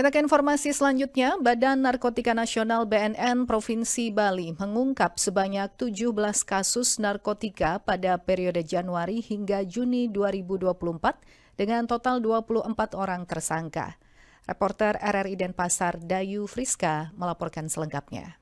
Kita ke informasi selanjutnya, Badan Narkotika Nasional BNN Provinsi Bali mengungkap sebanyak 17 kasus narkotika pada periode Januari hingga Juni 2024 dengan total 24 orang tersangka. Reporter RRI Denpasar Dayu Friska melaporkan selengkapnya.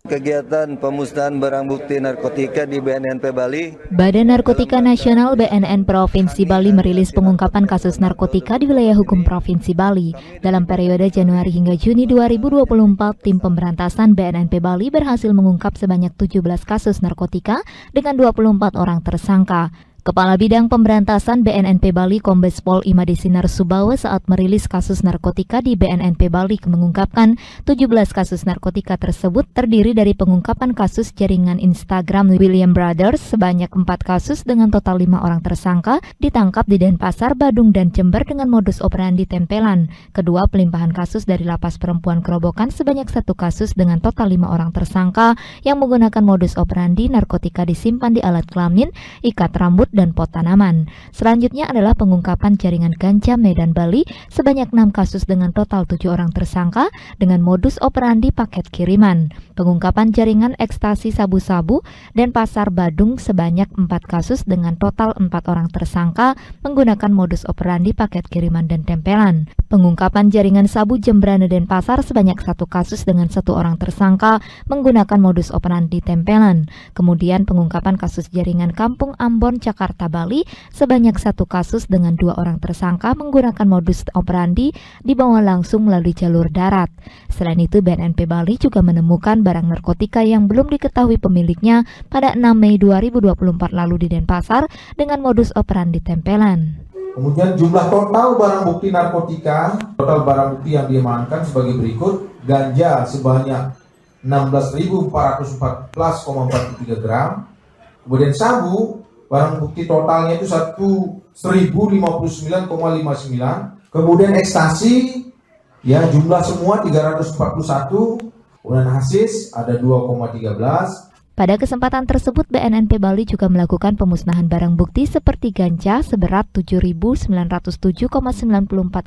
Kegiatan pemusnahan barang bukti narkotika di BNNP Bali. Badan Narkotika Nasional BNN Provinsi Bali merilis pengungkapan kasus narkotika di wilayah hukum Provinsi Bali. Dalam periode Januari hingga Juni 2024, tim pemberantasan BNNP Bali berhasil mengungkap sebanyak 17 kasus narkotika dengan 24 orang tersangka. Kepala Bidang Pemberantasan BNNP Bali Kombes Pol Imadi Sinar Subawa saat merilis kasus narkotika di BNNP Bali mengungkapkan 17 kasus narkotika tersebut terdiri dari pengungkapan kasus jaringan Instagram William Brothers sebanyak 4 kasus dengan total 5 orang tersangka ditangkap di Denpasar, Badung, dan Jember dengan modus operandi tempelan. Kedua, pelimpahan kasus dari Lapas Perempuan Kerobokan sebanyak 1 kasus dengan total 5 orang tersangka yang menggunakan modus operandi narkotika disimpan di alat kelamin, ikat rambut, dan pot tanaman. Selanjutnya adalah pengungkapan jaringan ganja Medan Bali sebanyak 6 kasus dengan total 7 orang tersangka dengan modus operandi paket kiriman. Pengungkapan jaringan ekstasi sabu-sabu dan pasar Badung sebanyak 4 kasus dengan total 4 orang tersangka menggunakan modus operandi paket kiriman dan tempelan. Pengungkapan jaringan sabu Jembrana Denpasar sebanyak 1 kasus dengan 1 orang tersangka menggunakan modus operandi tempelan. Kemudian pengungkapan kasus jaringan Kampung Ambon Jakarta Bali sebanyak 1 kasus dengan 2 orang tersangka menggunakan modus operandi dibawa langsung melalui jalur darat. Selain itu, BNNP Bali juga menemukan barang narkotika yang belum diketahui pemiliknya pada 6 Mei 2024 lalu di Denpasar dengan modus operandi tempelan. Kemudian jumlah total barang bukti narkotika, total barang bukti yang diamankan sebagai berikut: ganja sebanyak 16.414,43 gram, kemudian sabu barang bukti totalnya itu 1.059,59, kemudian ekstasi ya jumlah semua 341, kemudian hasis ada 2,13. Pada kesempatan tersebut, BNNP Bali juga melakukan pemusnahan barang bukti seperti ganja seberat 7.907,94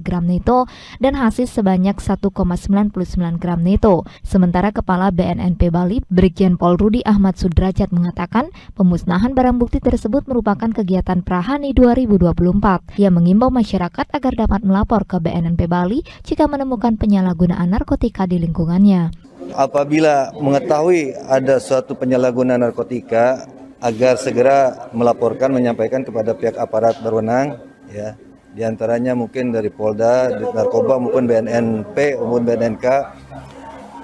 gram neto dan hasis sebanyak 1,99 gram neto. Sementara Kepala BNNP Bali, Brigjen Pol Rudi Ahmad Sudrajat mengatakan pemusnahan barang bukti tersebut merupakan kegiatan Prahani 2024. Ia mengimbau masyarakat agar dapat melapor ke BNNP Bali jika menemukan penyalahgunaan narkotika di lingkungannya. Apabila mengetahui ada suatu penyalahgunaan narkotika, agar segera melaporkan, menyampaikan kepada pihak aparat berwenang, ya, diantaranya mungkin dari Polda, Narkoba maupun BNNP maupun BNNK,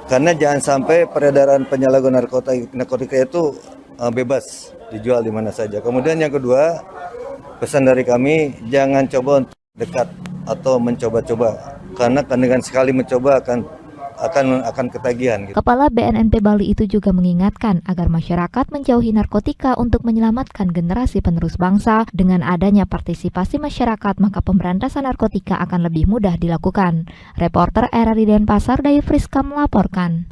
karena jangan sampai peredaran penyalahgunaan narkotika itu bebas dijual di mana saja. Kemudian yang kedua, pesan dari kami, jangan coba untuk dekat atau mencoba-coba, karena dengan sekali mencoba akan ketagihan. Kepala BNNP Bali itu juga mengingatkan agar masyarakat menjauhi narkotika untuk menyelamatkan generasi penerus bangsa. Dengan adanya partisipasi masyarakat, maka pemberantasan narkotika akan lebih mudah dilakukan. Reporter RRI Denpasar Dayu Friska melaporkan.